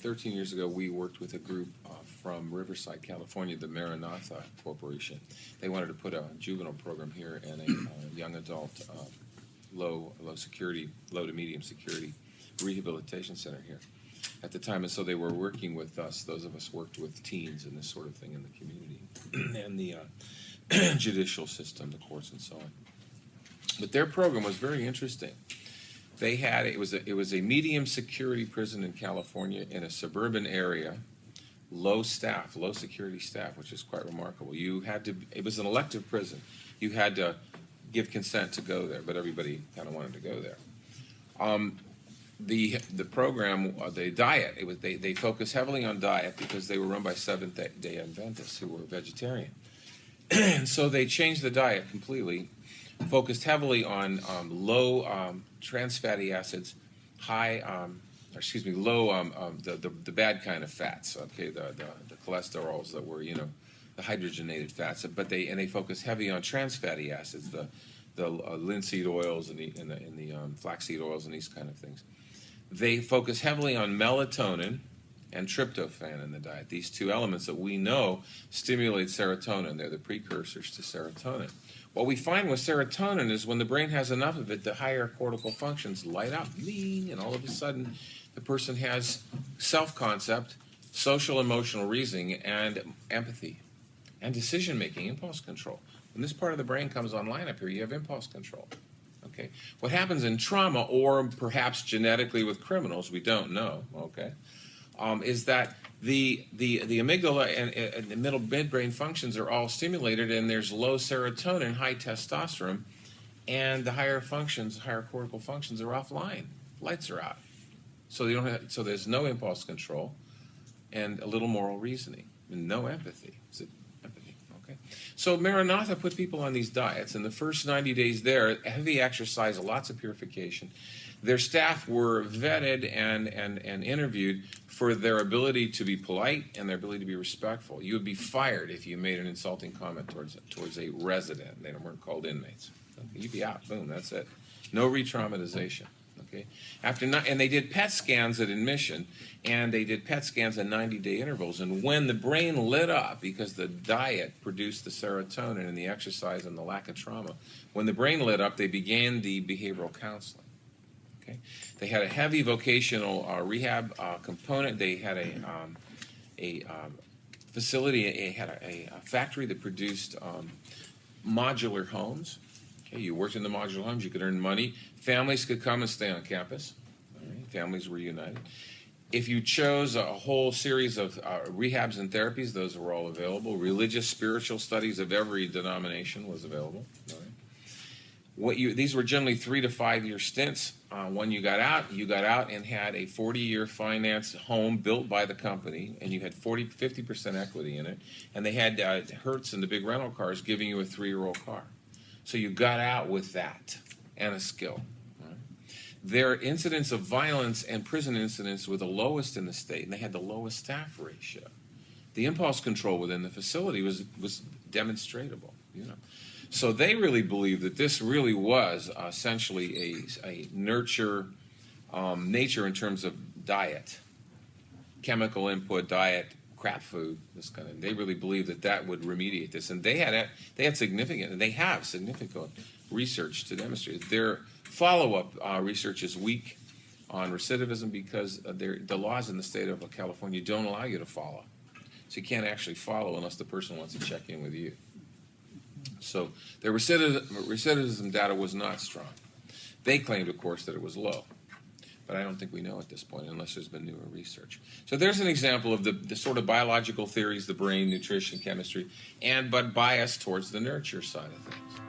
13 years ago, we worked with a group from Riverside, California, the Maranatha Corporation. They wanted to put a juvenile program here and a young adult low security, low to medium security rehabilitation center here at the time. And so they were working with us. Those of us worked with teens and this sort of thing in the community and the judicial system, the courts and so on. But their program was very interesting. They had, it was a medium security prison in California in a suburban area, low security staff, which is quite remarkable. You had to, it was an elective prison. You had to give consent to go there, but everybody kind of wanted to go there. The program, the diet, they focused heavily on diet because they were run by Seventh-day Adventists who were vegetarian. And so they changed the diet completely, focused heavily on low trans fatty acids, low the bad kind of fats. Okay, the cholesterols that were, you know, the hydrogenated fats. But they focused heavy on trans fatty acids, the linseed oils and the flaxseed oils and these kind of things. They focus heavily on melatonin and tryptophan in the diet. These two elements that we know stimulate serotonin. They're the precursors to serotonin. What we find with serotonin is when the brain has enough of it, the higher cortical functions light up, and all of a sudden the person has self-concept, social emotional reasoning, and empathy, and decision-making, impulse control. When this part of the brain comes online up here, you have impulse control. Okay. What happens in trauma, or perhaps genetically with criminals, we don't know, okay, is that the amygdala and the middle midbrain functions are all stimulated, and there's low serotonin, high testosterone, and the higher functions, higher cortical functions are offline. Lights are out. So you don't have, so there's no impulse control, and a little moral reasoning, and no empathy. Is it empathy? Okay. So Maranatha put people on these diets, and the first 90 days there, heavy exercise, lots of purification. Their staff were vetted and interviewed for their ability to be polite and their ability to be respectful. You would be fired if you made an insulting comment towards a resident. They weren't called inmates. Okay. You'd be out. Boom. That's it. No re-traumatization. Okay. And they did PET scans at admission, and they did PET scans at 90-day intervals. And when the brain lit up, because the diet produced the serotonin and the exercise and the lack of trauma, when the brain lit up, they began the behavioral counseling. Okay. They had a heavy vocational rehab component. They had a facility. It had a factory that produced modular homes. Okay. You worked in the modular homes. You could earn money. Families could come and stay on campus. All right. Families were united. If you chose a whole series of rehabs and therapies, those were all available. Religious, spiritual studies of every denomination was available. All right. These were generally 3 to 5 year stints. When you got out and had a 40-year financed home built by the company, and you had 50% equity in it, and they had Hertz and the big rental cars giving you a 3-year-old car. So you got out with that and a skill. Right? Their incidents of violence and prison incidents were the lowest in the state, and they had the lowest staff ratio. The impulse control within the facility was demonstrable, you know. So they really believe that this really was essentially a nurture nature in terms of diet, chemical input, diet, crap food, this kind of. They really believe that would remediate this, and they have significant research to demonstrate. Their follow-up research is weak on recidivism because the laws in the state of California don't allow you to follow, so you can't actually follow unless the person wants to check in with you. So their recidivism data was not strong. They claimed, of course, that it was low. But I don't think we know at this point unless there's been newer research. So there's an example of the sort of biological theories, the brain, nutrition, chemistry, but bias towards the nurture side of things.